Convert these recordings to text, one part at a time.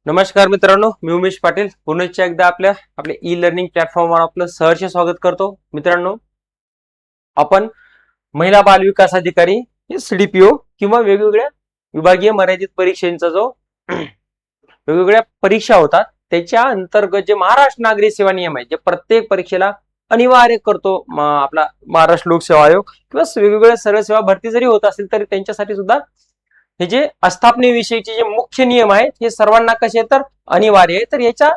नमस्कार मित्रांनो, मी उमेश पाटील पुन्हा एकदा आपल्या ई लर्निंग प्लॅटफॉर्मवर आपलं सहर्ष स्वागत करतो. मित्रांनो, आपण महिला बाल विकास अधिकारी CDPO किंवा वेगवेगळ्या विभागीय मर्यादित परीक्षांचा जो वेगवेगळ्या परीक्षा होतात त्याच्या अंतर्गत जे महाराष्ट्र नागरी सेवा नियम आहे जे प्रत्येक परीक्षेला अनिवार्य करतो आपला महाराष्ट्र लोकसेवा आयोग किंवा वेगवेगळ्या सरळ सेवा भरती जरी होत असेल तरी त्यांच्यासाठी सुद्धा हे जे अस्थापनेविषयीचे जे मुख्य नियम आहेत हे सर्वांना कसे तर अनिवार्य आहे. तर याचा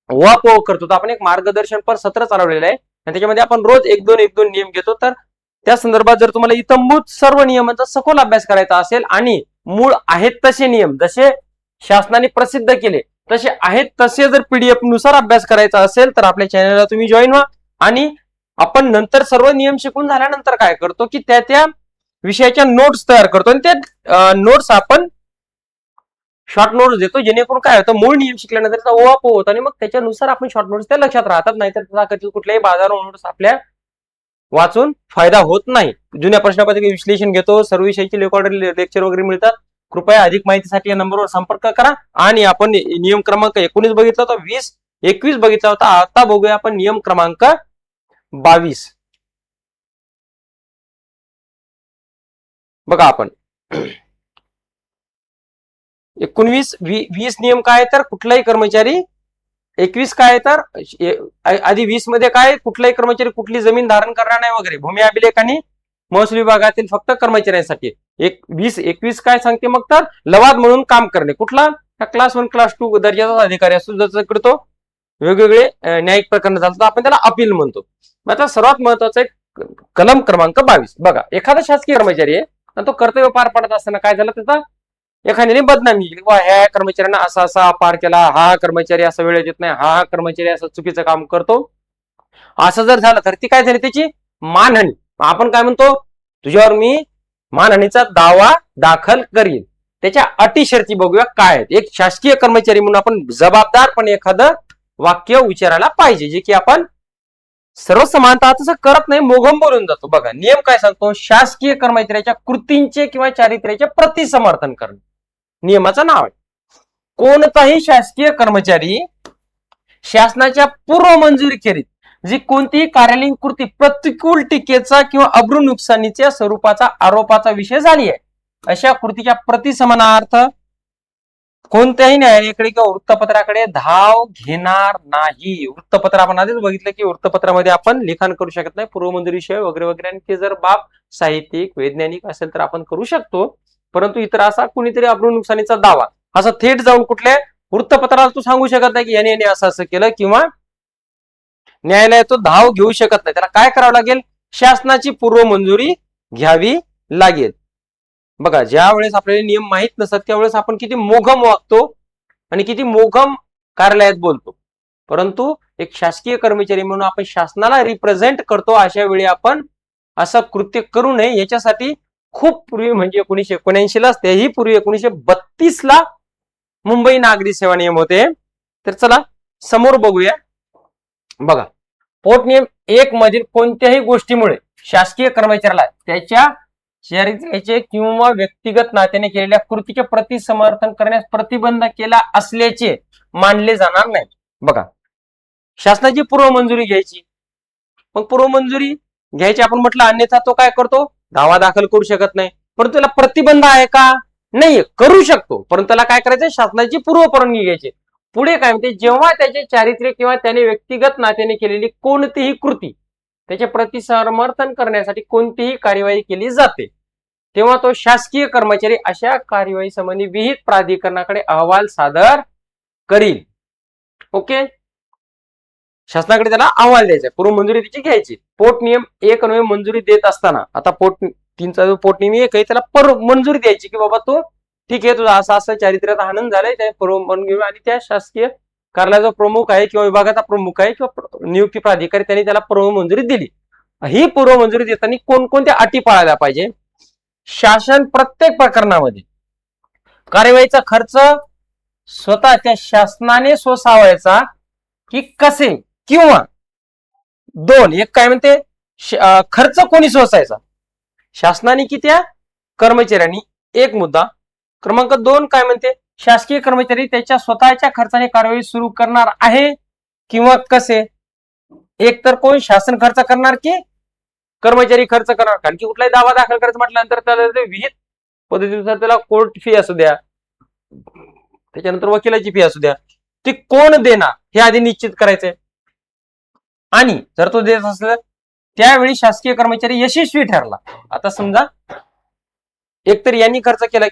उहापोह करतो. आपण एक मार्गदर्शनपर सत्र चालवलेलं आहे आणि त्याच्यामध्ये आपण रोज एक दोन नियम घेतो. तर त्या संदर्भात जर तुम्हाला इतंभूत सर्व नियमांचा सखोल अभ्यास करायचा असेल आणि मूळ आहेत तसे नियम जसे शासनाने प्रसिद्ध केले तसे आहेत तसे जर PDF नुसार अभ्यास करायचा असेल तर आपल्या चॅनलला तुम्ही जॉईन व्हा. आणि आपण नंतर सर्व नियम शिकून झाल्यानंतर काय करतो की त्या विषयाच्या नोट्स तयार करतो आणि त्या नोट्स आपण शॉर्ट नोट्स देतो जेणेकरून काय होतं मूळ नियम शिकल्यानंतर त्याचा ओवापोह होतो आणि मग त्याच्यानुसार आपण शॉर्ट नोट्स त्या लक्षात राहतात. नाहीतर त्याचा कुठल्याही बाजारावर नोट्स आपल्या वाचून फायदा होत नाही. जुन्या प्रश्नपत्रिके विश्लेषण घेतो, सर्व विषयाची रेकॉर्ड लेक्चर वगैरे मिळतात. कृपया अधिक माहितीसाठी या नंबरवर संपर्क करा. आणि आपण नियम क्रमांक 19 बघितला होता, 20, 21 बघितला होता. आता बघूया आपण नियम क्रमांक 22. बघा आपण 19, 20 नियम काय तर कुठलाही कर्मचारी, 21 काय तर आधी 20 मध्ये काय कुठलाही कर्मचारी कुठली जमीन धारण करणार नाही वगैरे. भूमी अभिलेख आणि महसूल विभागातील फक्त कर्मचाऱ्यांसाठी. 21 काय सांगते मग तर लवाद म्हणून काम करणे. कुठला क्लास 1 क्लास 2 दर्जाचा अधिकारी असतो ज्याच्याकडे तो वेगवेगळे न्यायिक प्रकरण चालतात आपण त्याला अपील म्हणतो. आता सर्वात महत्वाचं आहे कलम क्रमांक 22. बघा, एखादा शासकीय कर्मचारी आहे आणि तो कर्तव्य पार पाडत असताना काय झालं त्याचा एखाद्याने बदनामी केली, ह्या कर्मचाऱ्यांना असा पार केला, हा कर्मचारी असा वेळ देत नाही, हा कर्मचारी असं चुकीचं काम करतो, असं जर झालं तर ती काय झाली त्याची मानहानी. आपण काय म्हणतो तुझ्यावर मी मानहानीचा दावा दाखल करीन. त्याच्या अटी शर्ती बघूया काय आहेत. एक शासकीय कर्मचारी म्हणून आपण जबाबदारपणे एखादं वाक्य उच्चारायला पाहिजे जे की आपण सर्व समानता तसं करत नाही, मोघम बोलून जातो. बघा नियम काय सांगतो, शासकीय कर्मचाऱ्याच्या कृतींचे किंवा चारित्र्याचे प्रतिसमर्थन करणे नियमाचं नाव आहे. कोणताही शासकीय कर्मचारी शासनाच्या पूर्व मंजुरीखेरीज जी कोणतीही कार्यालयीन कृती प्रतिकूल टीकेचा किंवा अब्रू नुकसानीच्या स्वरूपाचा आरोपाचा विषय झाली आहे अशा कृतीच्या प्रतिसमनार्थ कोणत्याही न्यायालयाकडे किंवा वृत्तपत्राकडे धाव घेणार नाही. वृत्तपत्र आपण आधीच बघितलं की वृत्तपत्रामध्ये आपण लिखाण करू शकत नाही पूर्वमंजुरी विषय वगैरे वगैरे. आणि ते जर बाब साहित्यिक वैज्ञानिक असेल तर आपण करू शकतो. परंतु इतर असा कुणीतरी अब्रू नुकसानीचा दावा असं थेट जाऊन कुठल्या वृत्तपत्राला तू सांगू शकत नाही की याने असं केलं किंवा न्यायालयात तो धाव घेऊ शकत नाही. त्याला काय करावं लागेल, शासनाची पूर्व मंजुरी घ्यावी लागेल. बघा ज्या वेळेस आपल्याला नियम माहित नसतात त्यावेळेस आपण किती मोघम वागतो आणि किती मोघम कार्यालयात बोलतो. परंतु एक शासकीय कर्मचारी म्हणून आपण शासनाला रिप्रेझेंट करतो अशा वेळी आपण असं कृत्य करू नये. याच्यासाठी खूप पूर्वी म्हणजे 1979 ला, त्याही पूर्वी 1932 ला मुंबई नागरी सेवा नियम होते. तर चला समोर बघूया. बघा पोट नियम 1 मधील कोणत्याही गोष्टीमुळे शासकीय कर्मचाऱ्याला त्याच्या चारित्र्याचे किंवा व्यक्तिगत नात्याने केलेल्या कृतीचे प्रतिसमर्थन करण्यास प्रतिबंध केला असल्याचे मानले जाणार नाही. बघा शासनाची पूर्व मंजुरी घ्यायची, मग पूर्व मंजुरी घ्यायची आपण म्हटलं अन्यथा तो काय करतो दावा दाखल करू शकत नाही. परंतु त्याला प्रतिबंध आहे का, नाही, करू शकतो. परंतु त्याला काय करायचं, शासनाची पूर्व परवानगी घ्यायची. पुढे काय म्हणते, जेव्हा त्याचे चारित्र्य किंवा त्याने व्यक्तिगत नात्याने केलेली कोणतीही कृती त्याचे प्रतिसमर्थन करण्यासाठी कोणतीही कार्यवाही केली जाते तेव्हा तो शासकीय कर्मचारी अशा कार्यवाही संबंधी विहित प्राधिकरणाकडे अहवाल सादर करील. ओके, शासनाकडे त्याला अहवाल द्यायचा, पूर्व मंजुरी त्याची घ्यायची. पोट नियम 1 मंजुरी देत असताना आता पोट 3चा जो पोट नियम 1 आहे त्याला मंजुरी द्यायची की बाबा तो ठीक आहे तुझा असं चारित्र्याचा हनन झालंय, त्या पूर्व मंजुरी आणि त्या शासकीय कार्यालयाचा प्रमुख आहे किंवा विभागाचा प्रमुख आहे किंवा नियुक्ती प्राधिकारी त्यांनी त्याला पूर्व मंजुरी दिली. ही पूर्व मंजुरी देताना कोणकोणत्या अटी पाळायला पाहिजे, शासन प्रत्येक प्रकरणामध्ये कार्यवाहीचा खर्च स्वतः त्या शासनाने सोसावायचा की कसे, किंवा 2 एक काय म्हणते खर्च कोणी सोसायचा, शासनाने की त्या कर्मचाऱ्यांनी, एक मुद्दा. क्रमांक 2 काय म्हणते शासकीय कर्मचारी त्याच्या स्वतःच्या खर्चाने कारवाई सुरू करणार आहे किंवा कसे? एक तर कोण शासन खर्च करणार की कर्मचारी खर्च करणार? कारण की कुठलाही दावा दाखल करायचं म्हटल्यानंतर त्याला विहित पद्धतीनुसार त्याला कोर्ट फी असू द्या, त्याच्यानंतर वकिलाची फी असू द्या, ती कोण देणार हे आधी निश्चित करायचंय. आणि जर तो देत असेल त्यावेळी शासकीय कर्मचारी यशस्वी ठरला. आता समजा एकतर यांनी खर्च केला,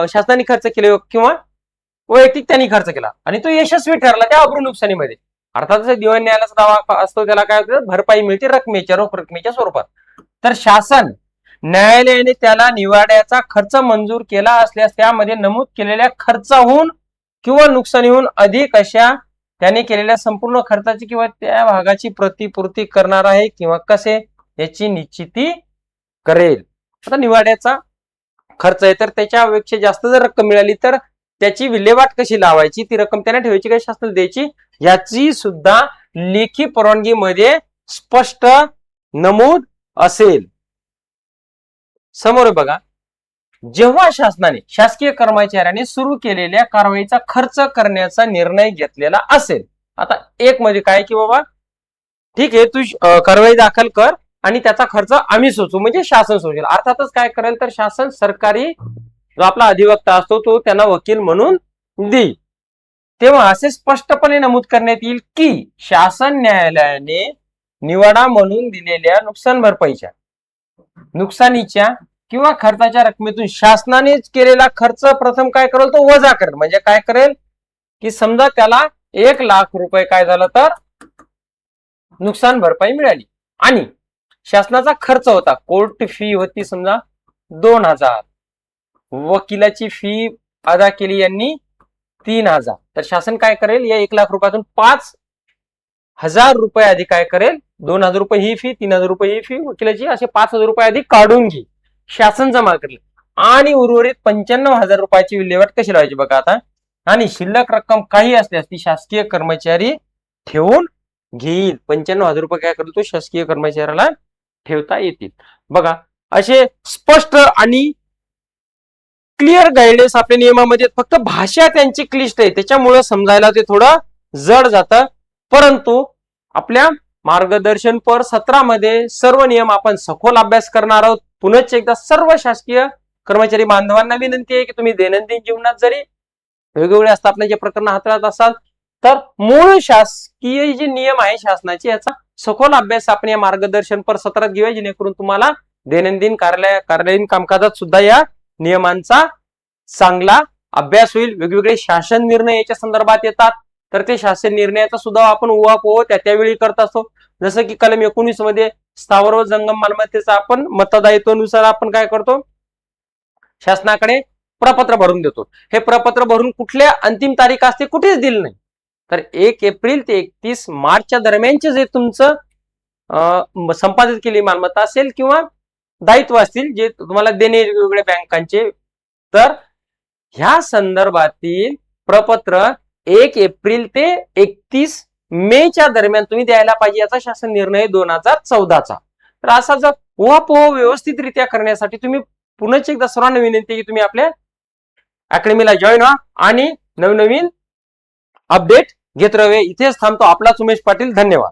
शासनाने खर्च केला किंवा वैयक्तिक त्यांनी खर्च केला आणि तो यशस्वी ठरला त्या अब्रू नुकसानीमध्ये, अर्थातच दिवाणी न्यायालयाचा दावा असतो, त्याला काय होतं, भरपाई मिळते रकमेच्या, रोख रकमेच्या स्वरूपात. तर शासन न्यायालयाने त्याला निवाड्याचा खर्च मंजूर केला असल्यास त्यामध्ये नमूद केलेल्या खर्चाहून किंवा नुकसानीहून अधिक अशा त्याने केलेल्या संपूर्ण खर्चाची किंवा त्या भागाची प्रतिपूर्ती करणार आहे किंवा कसे याची निश्चिती करेल. आता निवाड्याचा खर्च आहे तर त्याच्यापेक्षा जास्त जर रक्कम मिळाली तर त्याची विल्हेवाट कशी लावायची, ती रक्कम त्याने ठेवायची काय शासनाला द्यायची, याची सुद्धा लेखी परवानगीमध्ये स्पष्ट नमूद असेल. समोर बघा, जेव्हा शासनाने शासकीय कर्मचाऱ्याने सुरू केलेल्या कारवाईचा खर्च करण्याचा निर्णय घेतलेला असेल. आता एक म्हणजे काय की बाबा ठीक आहे तू कारवाई दाखल कर आणि त्याचा खर्च आम्ही सोचू, म्हणजे शासन सोचेल. अर्थातच काय करेल तर शासन सरकारी जो आपला अधिवक्ता असतो तो त्यांना वकील म्हणून देईल. तेव्हा असे स्पष्टपणे नमूद करण्यात येईल की शासन न्यायालयाने निवाडा म्हणून दिलेल्या नुकसान भरपाईच्या, नुकसानीच्या किंवा खर्चाच्या रकमेतून शासनानेच केलेला खर्च प्रथम काय करेल तो वजा करेल. म्हणजे काय करेल की समजा त्याला 1,00,000 रुपये काय झालं तर नुकसान भरपाई मिळाली आणि शासनाचा खर्च होता, कोर्ट फी होती समजा 2,000, वकिलाची फी अदा केली यांनी 3,000, तर शासन काय करेल या 1,00,000 रुपयातून 5,000 रुपये आधी काय करेल, 2,000 रुपये ही फी, 3,000 रुपये ही फी वकिलाची, असे 5,000 रुपये आधी काढून घे, शासन जमा करेल आणि उर्वरित 95,000 रुपयाची विल्हेवाट कशी लावायची बघा आता. आणि शिल्लक रक्कम काही असल्यास ती शासकीय कर्मचारी ठेवून घेईल. 95,000 रुपये काय करतो शासकीय कर्मचाऱ्याला ठेवता येतील. बघा असे स्पष्ट आणि क्लिअर गाईडन्स आपल्या नियमामध्ये, फक्त भाषा त्यांची क्लिष्ट आहे त्याच्यामुळे समजायला ते थोडं जड जातं. परंतु आपल्या मार्गदर्शनपर 17 मध्ये सर्व नियम आपण सखोल अभ्यास करणार आहोत. पुनश्च एकदा सर्व शासकीय कर्मचारी बांधवांना विनंती आहे की तुम्ही दैनंदिन जीवनात जरी वेगवेगळे आस्थापनाचे प्रकरण हाताळत असाल तर मूळ शासकीय जे नियम आहे शासनाचे याचा सखोल अभ्यास आपण या मार्गदर्शनपर 17 घेऊया, जेणेकरून तुम्हाला दैनंदिन कार्यालयीन कामकाजात सुद्धा या नियमांचा चांगला अभ्यास होईल. वेगवेगळे शासन निर्णय याच्या संदर्भात येतात तर ते शासन निर्णयाचा सुद्धा आपण उहापोह त्यावेळी करत असतो. जसं की कलम 19 मध्ये स्थावर व जंगम मालमत्तेचा आपण मतदायित्वानुसार आपण काय करतो, शासनाकडे प्रपत्र भरून देतो. हे प्रपत्र भरून कुठल्या अंतिम तारीख असते कुठेच दिली नाही, तर 1 एप्रिल ते 31 मार्चच्या दरम्यानचे जे तुमचं संपादित केलेली मालमत्ता असेल किंवा दायित्व असतील जे तुम्हाला देणे वेगवेगळ्या बँकांचे, तर ह्या संदर्भातील प्रपत्र 1 एप्रिल ते 31 मेच्या दरम्यान तुम्ही द्यायला पाहिजे, याचा शासन निर्णय 2014चा. तर असा जर उहापोह व्यवस्थितरित्या करण्यासाठी तुम्ही पुन्हा एकदा सर्वांना विनंती की तुम्ही आपल्या अकॅडमीला जॉईन व्हा आणि नवनवीन अपडेट घेत राहावे. इथेच थांबतो. आपलाच उमेश पाटील. धन्यवाद.